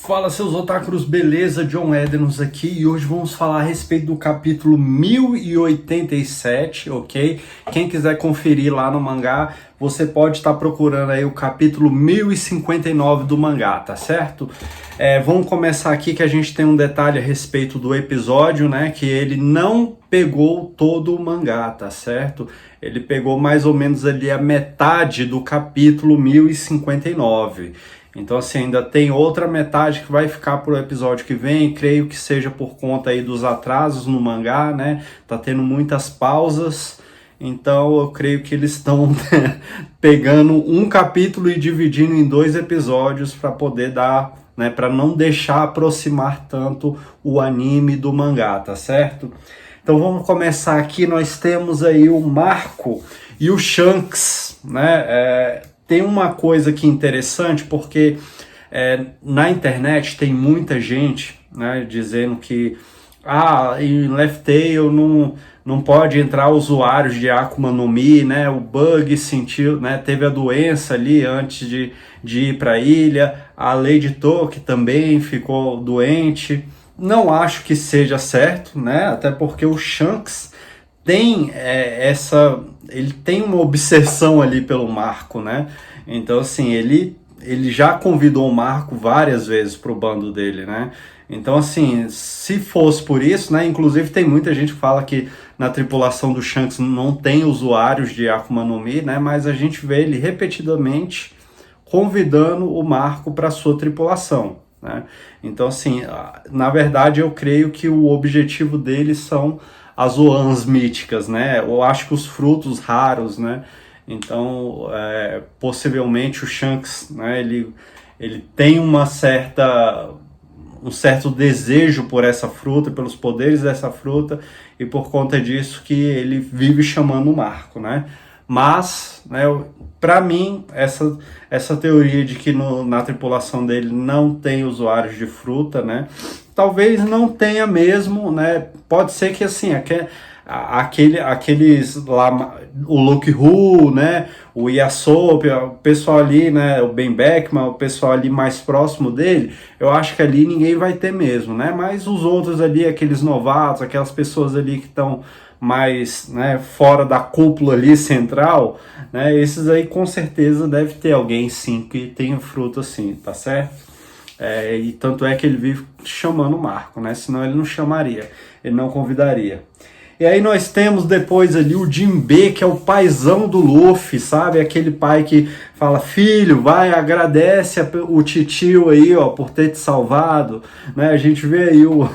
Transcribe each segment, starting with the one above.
Fala seus otakus, beleza? John Edenos aqui e hoje vamos falar a respeito do capítulo 1087, ok? Quem quiser conferir lá no mangá, você pode estar procurando aí o capítulo 1059 do mangá, tá certo? Vamos começar aqui que a gente tem um detalhe a respeito do episódio, né? Que ele não pegou todo o mangá, tá certo? Ele pegou mais ou menos ali a metade do capítulo 1059. Então, assim, ainda tem outra metade que vai ficar pro episódio que vem, creio que seja por conta aí dos atrasos no mangá, né? Tá tendo muitas pausas, então eu creio que eles estão pegando um capítulo e dividindo em 2 episódios para poder dar, né, para não deixar aproximar tanto o anime do mangá, tá certo? Então vamos começar aqui, nós temos aí o Marco e o Shanks, né? Tem uma coisa aqui interessante, porque na internet tem muita gente, né, dizendo que em Laugh Tale não pode entrar usuários de Akuma no Mi, né, o Bug sentiu, né, teve a doença ali antes de ir para a ilha, a Lady Toki também ficou doente. Não acho que seja certo, né, até porque o Shanks tem ele tem uma obsessão ali pelo Marco, né? Então, assim, ele já convidou o Marco várias vezes pro bando dele, né? Então, assim, se fosse por isso, né? Inclusive tem muita gente que fala que na tripulação do Shanks não tem usuários de Akuma no Mi, né? Mas a gente vê ele repetidamente convidando o Marco para sua tripulação, né? Então, assim, na verdade eu creio que o objetivo deles são as Zoans míticas, né? Eu acho que os frutos raros, né? Então, possivelmente o Shanks, né? Ele tem um certo desejo por essa fruta, pelos poderes dessa fruta, e por conta disso que ele vive chamando o Marco, né? Mas, né, para mim, essa teoria de que na tripulação dele não tem usuários de fruta, né? Talvez não tenha mesmo, né? Pode ser que assim, aqueles lá, o Luke Hu, né? O Yasop, o pessoal ali, né? O Ben Beckman, o pessoal ali mais próximo dele, eu acho que ali ninguém vai ter mesmo, né? Mas os outros ali, aqueles novatos, aquelas pessoas ali que estão mais, né, fora da cúpula ali central, né? Esses aí com certeza deve ter alguém sim que tenha fruta assim, tá certo? E tanto é que ele vive chamando o Marco, né? Senão ele não chamaria, ele não convidaria. E aí nós temos depois ali o Jinbe, que é o paizão do Luffy, sabe? Aquele pai que fala, filho, vai, agradece o titio aí, ó, por ter te salvado, né? A gente vê aí o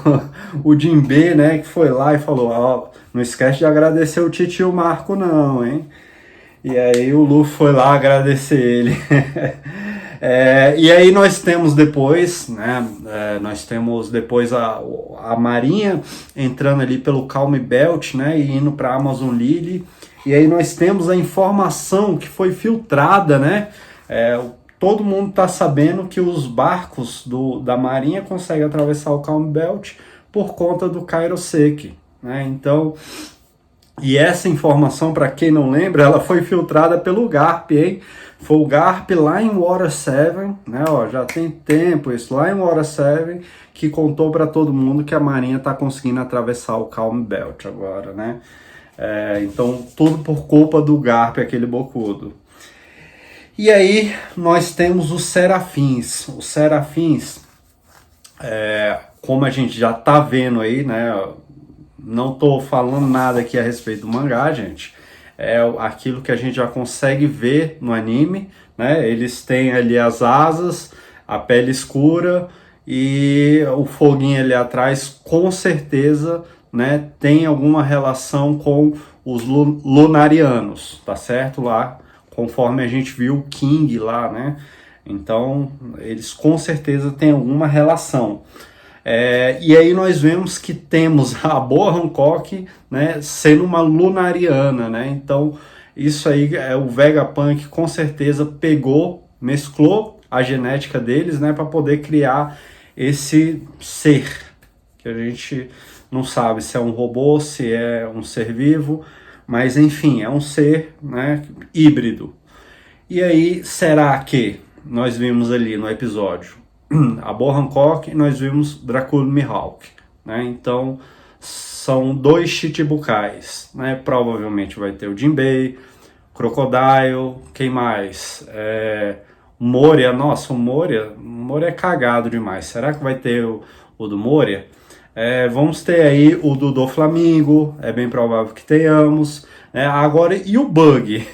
Jinbe, né, que foi lá e falou, ó, não esquece de agradecer o titio Marco não, hein? E aí o Luffy foi lá agradecer ele. E aí nós temos depois, né? Nós temos depois a Marinha entrando ali pelo Calm Belt, né? E indo para Amazon Lily. E aí nós temos a informação que foi filtrada, né? Todo mundo está sabendo que os barcos da Marinha conseguem atravessar o Calm Belt por conta do Kairoseki, né? Então, e essa informação, para quem não lembra, ela foi filtrada pelo Garp, hein? Foi o Garp lá em Water 7, né? Ó, já tem tempo isso, lá em Water 7, que contou para todo mundo que a Marinha está conseguindo atravessar o Calm Belt agora, né? Então, tudo por culpa do Garp, aquele bocudo. E aí, nós temos os Serafins. Os Serafins, como a gente já tá vendo aí, né? Não tô falando nada aqui a respeito do mangá, gente. É aquilo que a gente já consegue ver no anime, né? Eles têm ali as asas, a pele escura e o foguinho ali atrás, com certeza, né? Tem alguma relação com os Lunarianos, tá certo? Lá, conforme a gente viu o King lá, né? Então, eles com certeza têm alguma relação. E aí nós vemos que temos a Boa Hancock, né, sendo uma Lunariana, né? Então isso aí o Vegapunk com certeza pegou, mesclou a genética deles, né, para poder criar esse ser que a gente não sabe se é um robô, se é um ser vivo, mas enfim, é um ser, né, híbrido. E aí será que nós vimos ali no episódio a Boa Hancock e nós vimos Dracula Mihawk, né? Então são dois Chichibukais, né? Provavelmente vai ter o Jinbei, Crocodile, quem mais? Moria, nossa, o Moria é cagado demais. Será que vai ter o do Moria? Vamos ter aí o do Doflamingo, é bem provável que tenhamos. Agora, e o Bug?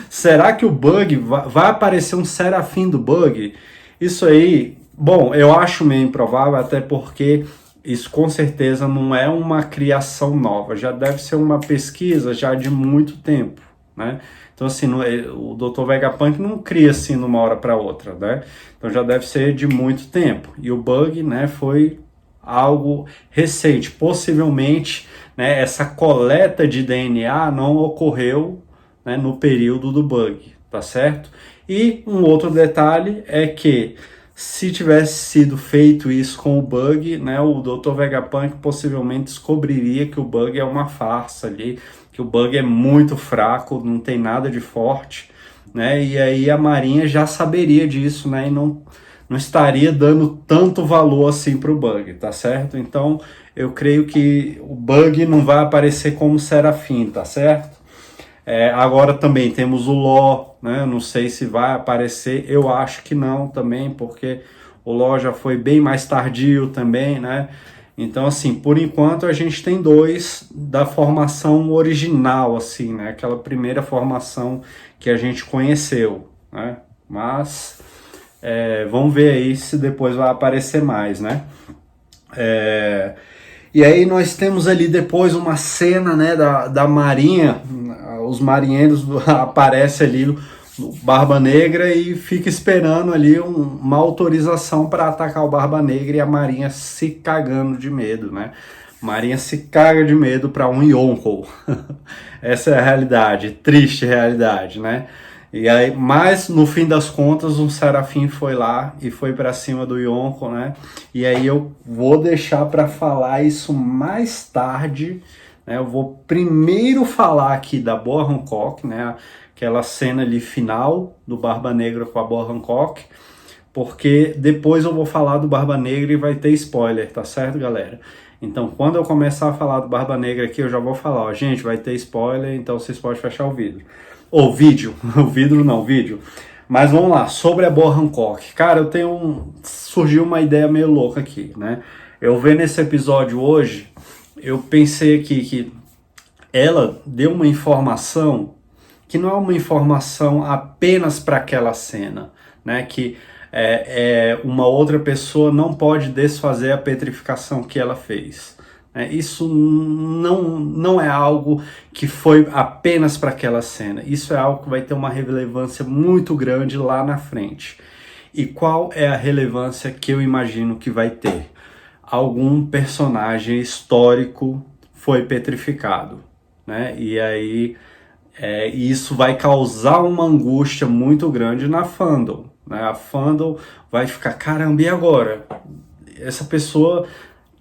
Será que o Bug vai aparecer um Serafim do Bug? Isso aí, bom, eu acho meio improvável, até porque isso com certeza não é uma criação nova, já deve ser uma pesquisa já de muito tempo, né? Então, assim, o Dr. Vegapunk não cria assim de uma hora para outra, né? Então já deve ser de muito tempo. E o Bug, né, foi algo recente. Possivelmente, né, essa coleta de DNA não ocorreu, né, no período do Bug, tá certo? E um outro detalhe é que se tivesse sido feito isso com o Bug, né, o Dr. Vegapunk possivelmente descobriria que o Bug é uma farsa ali, que o Bug é muito fraco, não tem nada de forte, né? E aí a Marinha já saberia disso, né? E não estaria dando tanto valor assim para o Bug, tá certo? Então eu creio que o Bug não vai aparecer como Serafim, tá certo? Agora também temos o Law, né? Não sei se vai aparecer, eu acho que não também, porque o Law já foi bem mais tardio também, né? Então, assim, por enquanto a gente tem dois da formação original, assim, né? Aquela primeira formação que a gente conheceu, né? Mas vamos ver aí se depois vai aparecer mais, né? E aí nós temos ali depois uma cena, né, da Marinha, os marinheiros aparecem ali no Barba Negra e fica esperando ali uma autorização para atacar o Barba Negra e a Marinha se cagando de medo, né? Marinha se caga de medo para um Yonkou. Essa é a realidade, triste realidade, né? E aí, mas no fim das contas, um Serafim foi lá e foi para cima do Yonkou, né? E aí eu vou deixar para falar isso mais tarde, né? Eu vou primeiro falar aqui da Boa Hancock, né? Aquela cena ali final do Barba Negra com a Boa Hancock, porque depois eu vou falar do Barba Negra e vai ter spoiler, tá certo, galera? Então, quando eu começar a falar do Barba Negra aqui, eu já vou falar, ó, gente, vai ter spoiler, então vocês podem fechar o vidro. Ou vídeo, o vidro não, vídeo. Mas vamos lá, sobre a Boa Hancock. Cara, surgiu uma ideia meio louca aqui, né? Eu vendo esse episódio hoje, eu pensei aqui que ela deu uma informação que não é uma informação apenas para aquela cena, né? Que uma outra pessoa não pode desfazer a petrificação que ela fez. Isso não é algo que foi apenas para aquela cena. Isso é algo que vai ter uma relevância muito grande lá na frente. E qual é a relevância que eu imagino que vai ter? Algum personagem histórico foi petrificado, né? E aí isso vai causar uma angústia muito grande na fandom, né? A fandom vai ficar, caramba, e agora? Essa pessoa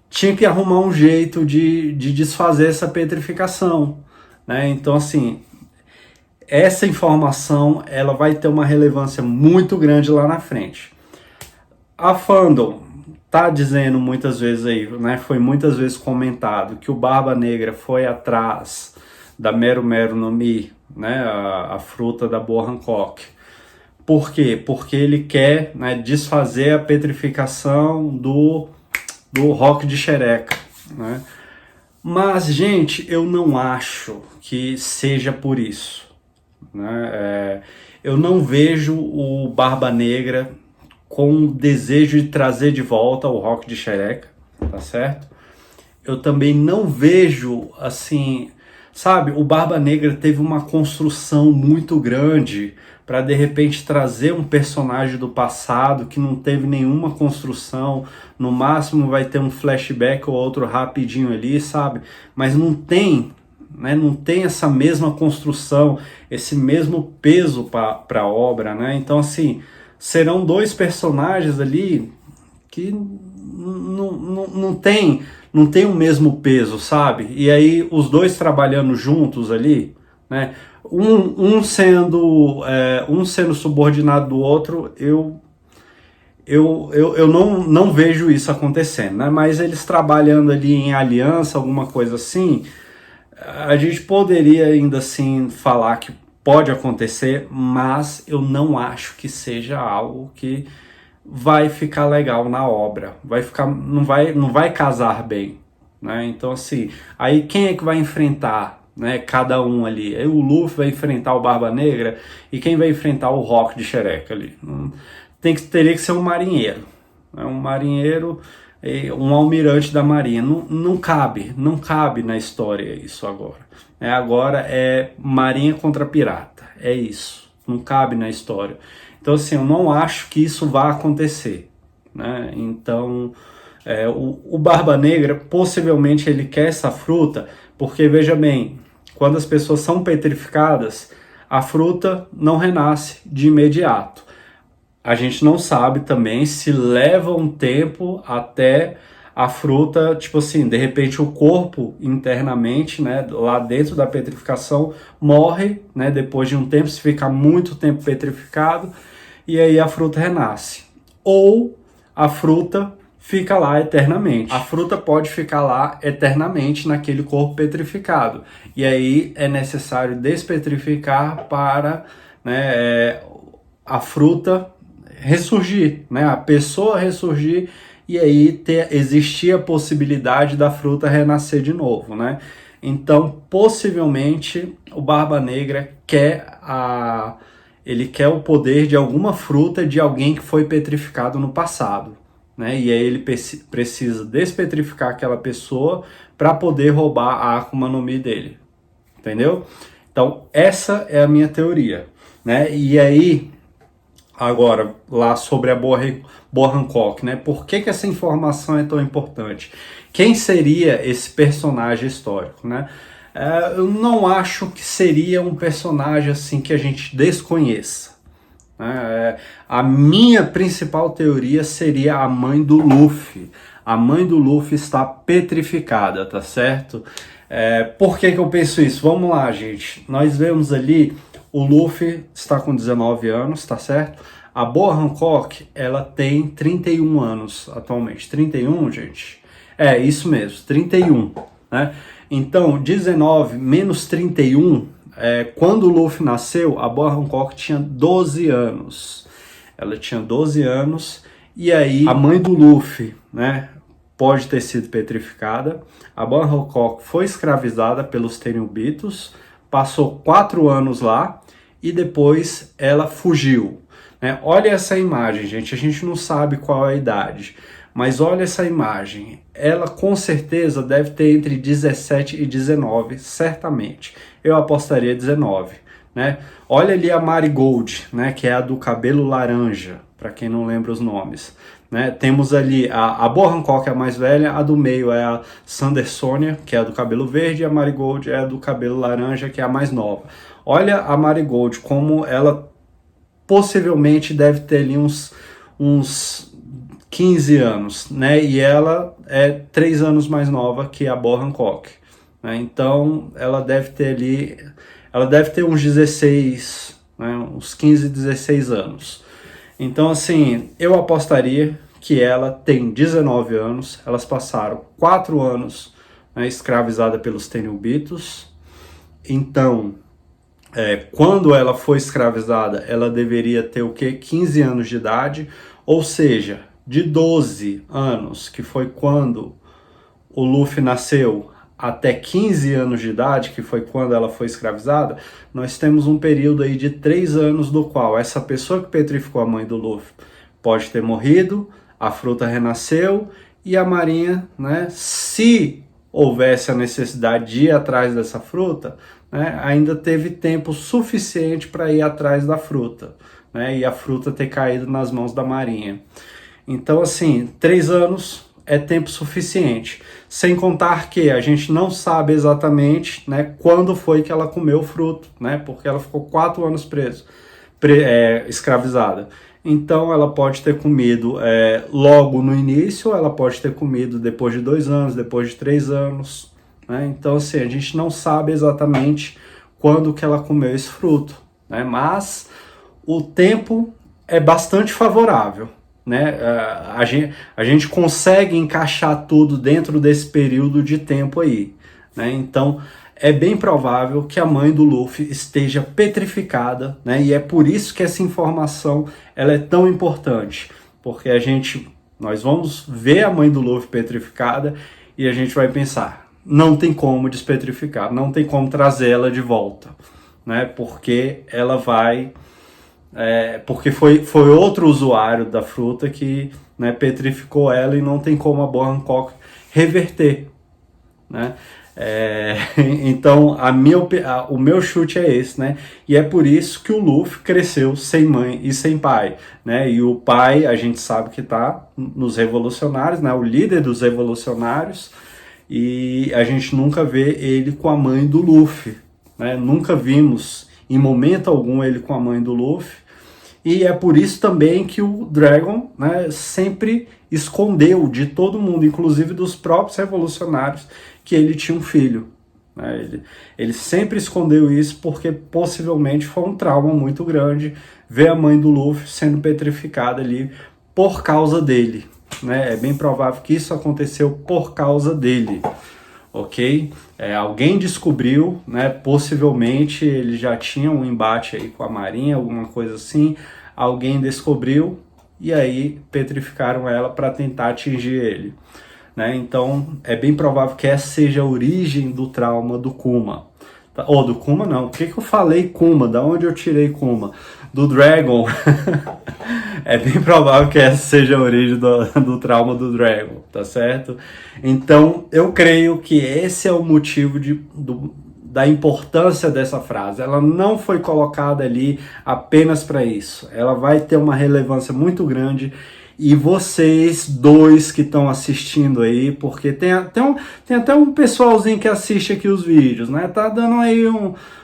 tinha que arrumar um jeito de desfazer essa petrificação, né? Então, assim, essa informação ela vai ter uma relevância muito grande lá na frente. A fandom tá dizendo muitas vezes aí, né? Foi muitas vezes comentado que o Barba Negra foi atrás da Meru Meru no Mi, né? A fruta da Boa Hancock. Por quê? Porque ele quer, né, desfazer a petrificação do Rock de Xereca, né? Mas, gente, eu não acho que seja por isso, né? Eu não vejo o Barba Negra com o desejo de trazer de volta o Rock de Xereca, tá certo? Eu também não vejo, assim, sabe, o Barba Negra teve uma construção muito grande para de repente trazer um personagem do passado que não teve nenhuma construção, no máximo vai ter um flashback ou outro rapidinho ali, sabe? Mas não tem, né? Não tem essa mesma construção, esse mesmo peso para a obra, né? Então, assim, serão dois personagens ali que não tem o mesmo peso, sabe? E aí os dois trabalhando juntos ali, né? Um sendo subordinado do outro, eu não vejo isso acontecendo, né? Mas eles trabalhando ali em aliança, alguma coisa assim, a gente poderia ainda assim falar que pode acontecer, mas eu não acho que seja algo que vai ficar legal na obra, não vai casar bem, né? Então assim, aí quem é que vai enfrentar, né, cada um ali? Aí o Luffy vai enfrentar o Barba Negra e quem vai enfrentar o Rock de Xereca ali? Teria que ser um marinheiro, né? Um marinheiro, um almirante da marinha. Não cabe na história isso agora. Agora é marinha contra pirata, é isso, não cabe na história. Então assim, eu não acho que isso vá acontecer, né? Então o Barba Negra possivelmente ele quer essa fruta porque, veja bem, quando as pessoas são petrificadas, a fruta não renasce de imediato. A gente não sabe também se leva um tempo até a fruta, tipo assim, de repente o corpo internamente, né, lá dentro da petrificação, morre, né, depois de um tempo, se ficar muito tempo petrificado, e aí a fruta renasce. Ou a fruta fica lá eternamente. A fruta pode ficar lá eternamente naquele corpo petrificado. E aí é necessário despetrificar para, né, a fruta ressurgir, né? A pessoa ressurgir e aí existir a possibilidade da fruta renascer de novo, né? Então, possivelmente, o Barba Negra ele quer o poder de alguma fruta de alguém que foi petrificado no passado, né? E aí ele precisa despetrificar aquela pessoa para poder roubar a Akuma no Mi dele, entendeu? Então, essa é a minha teoria, né? E aí, agora, lá sobre a Boa Hancock, né? Por que essa informação é tão importante? Quem seria esse personagem histórico, né? Eu não acho que seria um personagem assim que a gente desconheça, né? A minha principal teoria seria a mãe do Luffy. A mãe do Luffy está petrificada, tá certo? Por que eu penso isso? Vamos lá, gente. Nós vemos ali, o Luffy está com 19 anos, tá certo? A Boa Hancock, ela tem 31 anos atualmente. 31, gente? É, isso mesmo, 31, né? Então, 19 menos 31, quando o Luffy nasceu, a Boa Hancock tinha 12 anos. Ela tinha 12 anos, e aí a mãe do Luffy, né, pode ter sido petrificada. A Boa Hancock foi escravizada pelos Tenryubitos, passou 4 anos lá, e depois ela fugiu, né? Olha essa imagem, gente, a gente não sabe qual é a idade, mas olha essa imagem, ela com certeza deve ter entre 17 e 19, certamente. Eu apostaria 19, né? Olha ali a Marigold, né, que é a do cabelo laranja, para quem não lembra os nomes, né? Temos ali a Boa Hancock, a mais velha, a do meio é a Sandersonia, que é a do cabelo verde, e a Marigold é a do cabelo laranja, que é a mais nova. Olha a Marigold, como ela possivelmente deve ter ali uns 15 anos, né? E ela é 3 anos mais nova que a Boa Hancock, né? Então ela deve ter uns 16, né? Uns 15, 16 anos. Então assim, eu apostaria que ela tem 19 anos, elas passaram 4 anos, né, escravizada pelos Tenryubitos. Então, quando ela foi escravizada, ela deveria ter o quê? 15 anos de idade, ou seja, de 12 anos, que foi quando o Luffy nasceu, até 15 anos de idade, que foi quando ela foi escravizada, nós temos um período aí de 3 anos do qual essa pessoa que petrificou a mãe do Luffy pode ter morrido, a fruta renasceu e a marinha, né, se houvesse a necessidade de ir atrás dessa fruta, né, ainda teve tempo suficiente para ir atrás da fruta, né, e a fruta ter caído nas mãos da marinha. Então, assim, 3 anos é tempo suficiente. Sem contar que a gente não sabe exatamente, né, quando foi que ela comeu o fruto, né, porque ela ficou 4 anos escravizada. Então ela pode ter comido logo no início, ou ela pode ter comido depois de 2 anos, depois de 3 anos, né? Então assim, a gente não sabe exatamente quando que ela comeu esse fruto, né? Mas o tempo é bastante favorável, né? A gente consegue encaixar tudo dentro desse período de tempo aí, né? Então é bem provável que a mãe do Luffy esteja petrificada, né? E é por isso que essa informação ela é tão importante, porque nós vamos ver a mãe do Luffy petrificada e a gente vai pensar, não tem como despetrificar, não tem como trazer ela de volta, né? Porque ela vai porque foi outro usuário da fruta que, né, petrificou ela e não tem como a Boa Hancock reverter, né? Então o meu chute é esse, né? E é por isso que o Luffy cresceu sem mãe e sem pai, né? E o pai a gente sabe que tá nos revolucionários, né? O líder dos revolucionários, e a gente nunca vê ele com a mãe do Luffy, né? Nunca vimos em momento algum ele com a mãe do Luffy. E é por isso também que o Dragon, né, sempre escondeu de todo mundo, inclusive dos próprios revolucionários, que ele tinha um filho. Né? Ele sempre escondeu isso porque possivelmente foi um trauma muito grande ver a mãe do Luffy sendo petrificada ali por causa dele. Né? É bem provável que isso aconteceu por causa dele. Ok? Alguém descobriu, né? Possivelmente ele já tinha um embate aí com a Marinha, alguma coisa assim. Alguém descobriu e aí petrificaram ela para tentar atingir ele, né? Então é bem provável que essa seja a origem do trauma do Kuma. Ou do Kuma não, por que eu falei Kuma? Da onde eu tirei Kuma? Do Dragon. É bem provável que essa seja a origem do trauma do Dragon, tá certo? Então eu creio que esse é o motivo da importância dessa frase. Ela não foi colocada ali apenas para isso. Ela vai ter uma relevância muito grande. E vocês dois que estão assistindo aí, porque tem até um pessoalzinho que assiste aqui os vídeos, né? Tá dando aí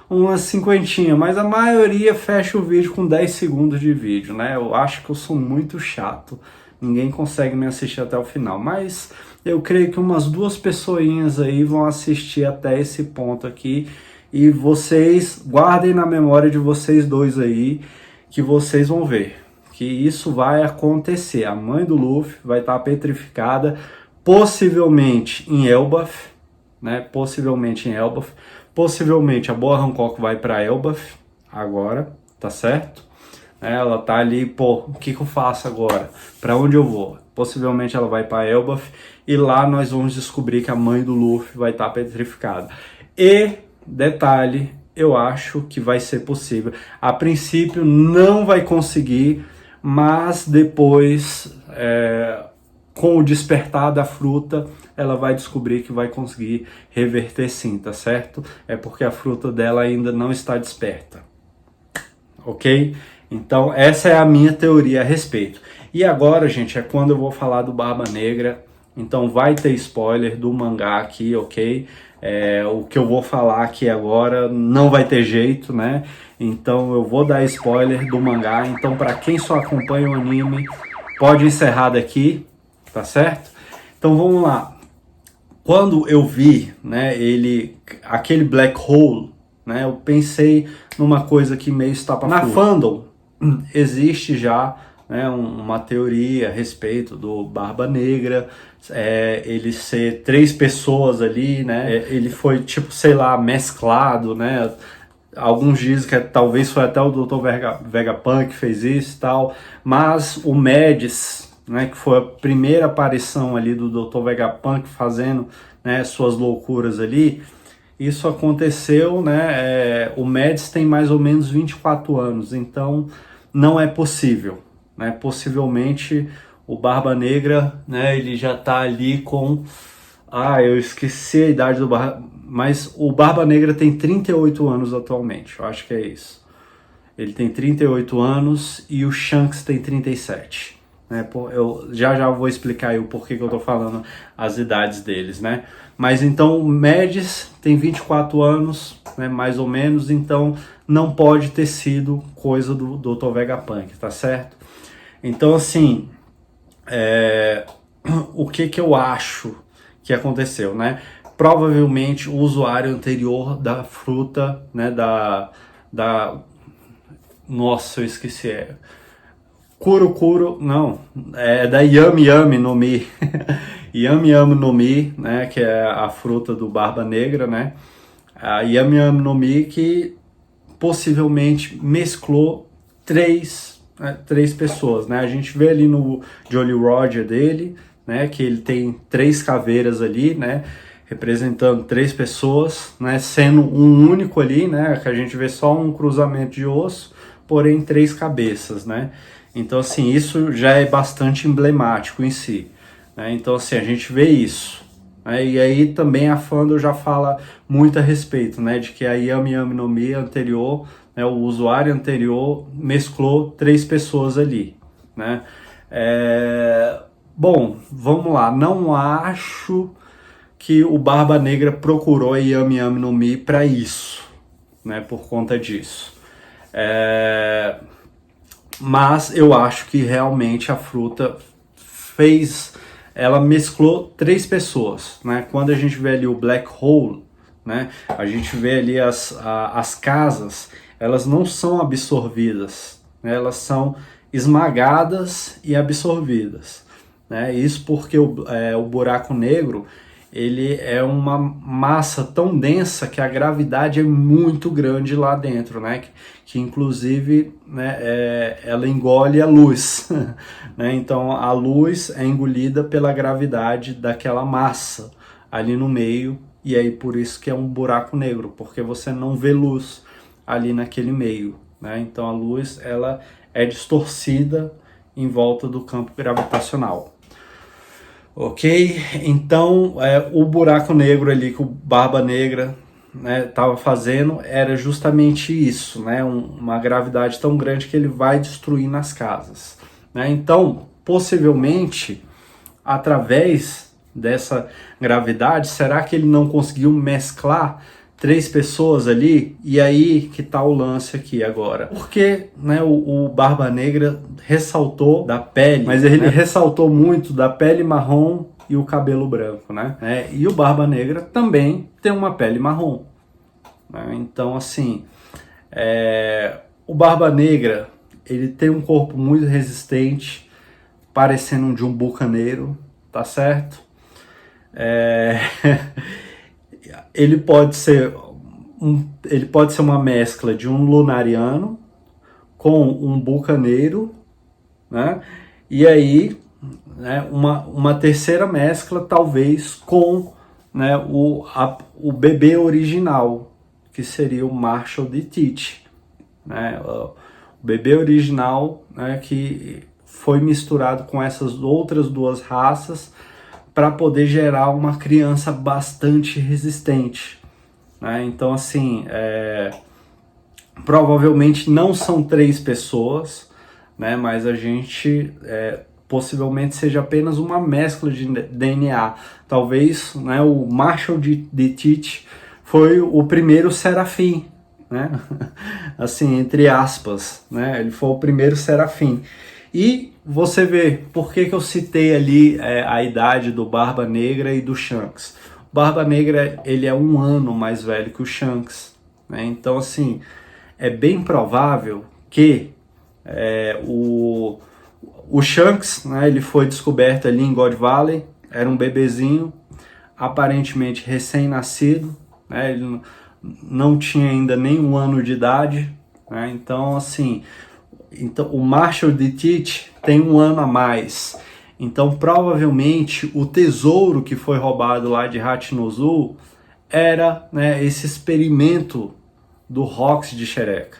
umas cinquentinha, mas a maioria fecha o vídeo com 10 segundos de vídeo, né? Eu acho que eu sou muito chato, ninguém consegue me assistir até o final, mas eu creio que umas 2 pessoinhas aí vão assistir até esse ponto aqui, e vocês guardem na memória de vocês dois aí, que vocês vão ver que isso vai acontecer. A mãe do Luffy vai estar petrificada, possivelmente em Elbaf, né? Possivelmente em Elbaf. Possivelmente a Boa Hancock vai para Elbaf agora, tá certo? Ela tá ali, pô, o que eu faço agora? Para onde eu vou? Possivelmente ela vai para Elbaf e lá nós vamos descobrir que a mãe do Luffy vai estar petrificada. E, detalhe, eu acho que vai ser possível. A princípio não vai conseguir, mas depois, com o despertar da fruta, ela vai descobrir que vai conseguir reverter sim, tá certo? É porque a fruta dela ainda não está desperta, ok? Então essa é a minha teoria a respeito. E agora, gente, é quando eu vou falar do Barba Negra. Então vai ter spoiler do mangá aqui, ok? O que eu vou falar aqui agora não vai ter jeito, né? Então eu vou dar spoiler do mangá. Então para quem só acompanha o anime, pode encerrar daqui, tá certo? Então vamos lá. Quando eu vi, né, aquele black hole, né, eu pensei numa coisa que meio estapafúrdia. Na fandom existe já, né, uma teoria a respeito do Barba Negra, ele ser 3 pessoas ali, né? Ele foi tipo, sei lá, mesclado, né? Alguns dizem que talvez foi até o Dr. Vegapunk que fez isso e tal, mas o Mads, né, que foi a primeira aparição ali do Dr. Vegapunk fazendo, né, suas loucuras ali, isso aconteceu, né? O Mads tem mais ou menos 24 anos, então não é possível, né? Possivelmente o Barba Negra, né, ele já tá ali com... eu esqueci a idade do Barba... Mas o Barba Negra tem 38 anos atualmente, eu acho que é isso. Ele tem 38 anos e o Shanks tem 37. Né? Eu já vou explicar aí o porquê que eu tô falando as idades deles, né? Mas então o Mads tem 24 anos, né, mais ou menos, então não pode ter sido coisa do Dr. Vegapunk, tá certo? Então assim, o que eu acho que aconteceu, né? Provavelmente o usuário anterior da fruta, né, nossa, eu esqueci, Kurukuro, não, é da Yami Yami no Mi. Yami Yami no Mi, né, que é a fruta do Barba Negra, né? A Yami Yami no Mi que possivelmente mesclou três pessoas, né? A gente vê ali no Jolly Roger dele, né, que ele tem 3 caveiras ali, né, representando 3 pessoas, né, sendo um único ali, né, que a gente vê só um cruzamento de osso, porém 3 cabeças, né? Então, assim, isso já é bastante emblemático em si, né? Então, assim, a gente vê isso. E aí também a Fandom já fala muito a respeito, né, de que a Yami Yami no Mi anterior, né, o usuário anterior mesclou 3 pessoas ali, né? Bom, vamos lá, não acho que o Barba Negra procurou a Yami Yami no Mi para isso, né, por conta disso. Mas eu acho que realmente a fruta ela mesclou 3 pessoas, né? Quando a gente vê ali o Black Hole, né? A gente vê ali as casas, elas não são absorvidas, né? Elas são esmagadas e absorvidas, né? Isso porque o buraco negro, ele é uma massa tão densa que a gravidade é muito grande lá dentro, né? Que inclusive, né, ela engole a luz, né? Então a luz é engolida pela gravidade daquela massa ali no meio, e aí por isso que é um buraco negro, porque você não vê luz ali naquele meio, né? Então a luz, ela é distorcida em volta do campo gravitacional. Ok? Então, o buraco negro ali que o Barba Negra, né, estava fazendo era justamente isso, né? Uma gravidade tão grande que ele vai destruindo as casas, né? Então, possivelmente, através dessa gravidade, será que ele não conseguiu mesclar 3 pessoas ali? E aí que tá o lance aqui agora. Porque, né, o Barba Negra ressaltou da pele, mas ele, né, ressaltou muito da pele marrom e o cabelo branco, né? E o Barba Negra também tem uma pele marrom, né? Então, assim, o Barba Negra, ele tem um corpo muito resistente, parecendo um de um bucaneiro, tá certo? Ele pode ser uma mescla de um lunariano com um bucaneiro, né? E aí, né, uma terceira mescla talvez com, né, o bebê original, que seria o Marshall de Teach, né? O bebê original, né, que foi misturado com essas outras 2 raças para poder gerar uma criança bastante resistente, né? Então, assim, provavelmente não são 3 pessoas, né? Mas a gente possivelmente seja apenas uma mescla de DNA. Talvez, né, o Marshall de Teach foi o primeiro serafim, né? Assim, entre aspas, né? Ele foi o primeiro serafim. E você vê, por que eu citei ali a idade do Barba Negra e do Shanks? O Barba Negra, ele é 1 ano mais velho que o Shanks, né? Então, assim, é bem provável que o Shanks, né, ele foi descoberto ali em God Valley, era um bebezinho, aparentemente recém-nascido, né? Ele não tinha ainda nem 1 ano de idade, né? Então, assim, o Marshall de Teach tem 1 ano a mais. Então, provavelmente, o tesouro que foi roubado lá de Hatinozu era, né, esse experimento do Rox de Xereca,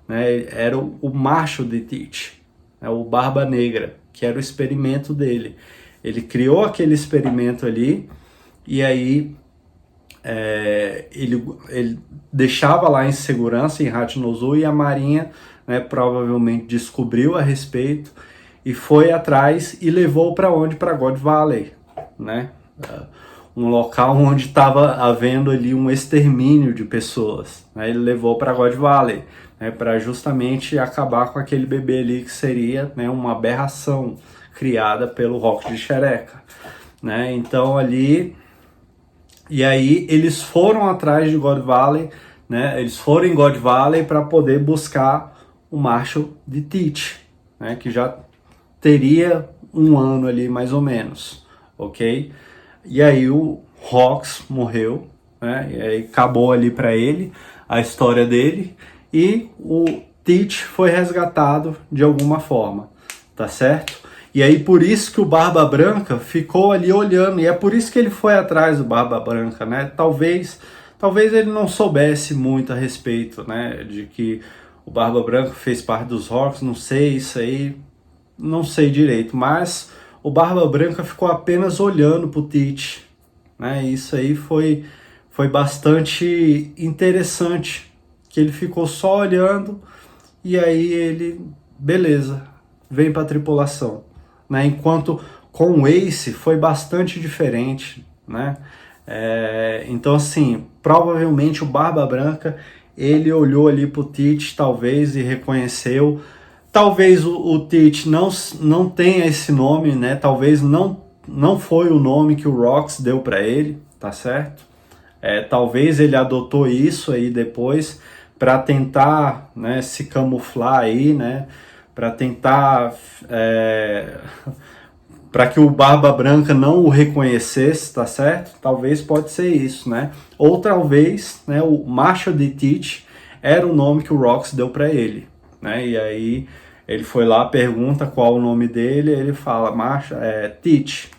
né? Era o Marshall de Teach, né, o Barba Negra, que era o experimento dele. Ele criou aquele experimento ali, e aí ele deixava lá em segurança em Hatinozu, e a Marinha, né, provavelmente descobriu a respeito e foi atrás e levou para onde? Para God Valley, né? Um local onde estava havendo ali um extermínio de pessoas, né? Ele levou para God Valley, né, para justamente acabar com aquele bebê ali que seria, né, uma aberração criada pelo Rock de Xereca, né? Então ali, e aí eles foram atrás de God Valley, né? Eles foram em God Valley para poder buscar o Marshall de Teach, né, que já teria um ano ali mais ou menos, ok? E aí o Rox morreu, né, e aí acabou ali para ele a história dele, e o Teach foi resgatado de alguma forma, tá certo? E aí por isso que o Barba Branca ficou ali olhando, e é por isso que ele foi atrás do Barba Branca, né? Talvez ele não soubesse muito a respeito, né, de que o Barba Branca fez parte dos Rox, não sei, isso aí não sei direito, mas o Barba Branca ficou apenas olhando pro Teach, né? Isso aí foi bastante interessante, que ele ficou só olhando e aí ele, beleza, vem para a tripulação, né? Enquanto com o Ace foi bastante diferente, né? Então assim, provavelmente o Barba Branca ele olhou ali pro Teach talvez e reconheceu. Talvez o Teach não tenha esse nome, né? Talvez não foi o nome que o Rox deu para ele, tá certo? Talvez ele adotou isso aí depois para tentar, né, se camuflar aí, né? Para tentar para que o Barba Branca não o reconhecesse, tá certo? Talvez pode ser isso, né? Ou talvez, né, o Marshall de Teach era o nome que o Rox deu para ele, né? E aí ele foi lá, pergunta qual o nome dele, ele fala Teach,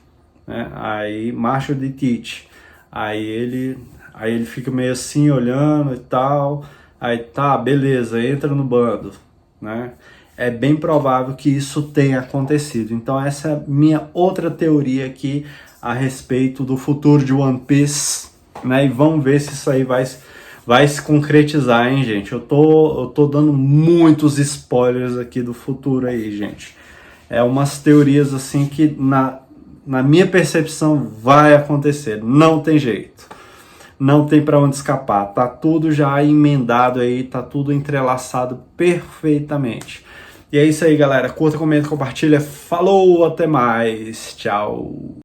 né? Aí Marshall de Teach. Aí ele fica meio assim olhando e tal. Aí tá, beleza, entra no bando, né? É bem provável que isso tenha acontecido. Então essa é a minha outra teoria aqui a respeito do futuro de One Piece, né? E vamos ver se isso aí vai se concretizar, hein, gente? Eu tô dando muitos spoilers aqui do futuro aí, gente. É umas teorias assim que na minha percepção vai acontecer, não tem jeito. Não tem para onde escapar, tá tudo já emendado aí, tá tudo entrelaçado perfeitamente. E é isso aí, galera. Curta, comenta, compartilha. Falou, até mais. Tchau.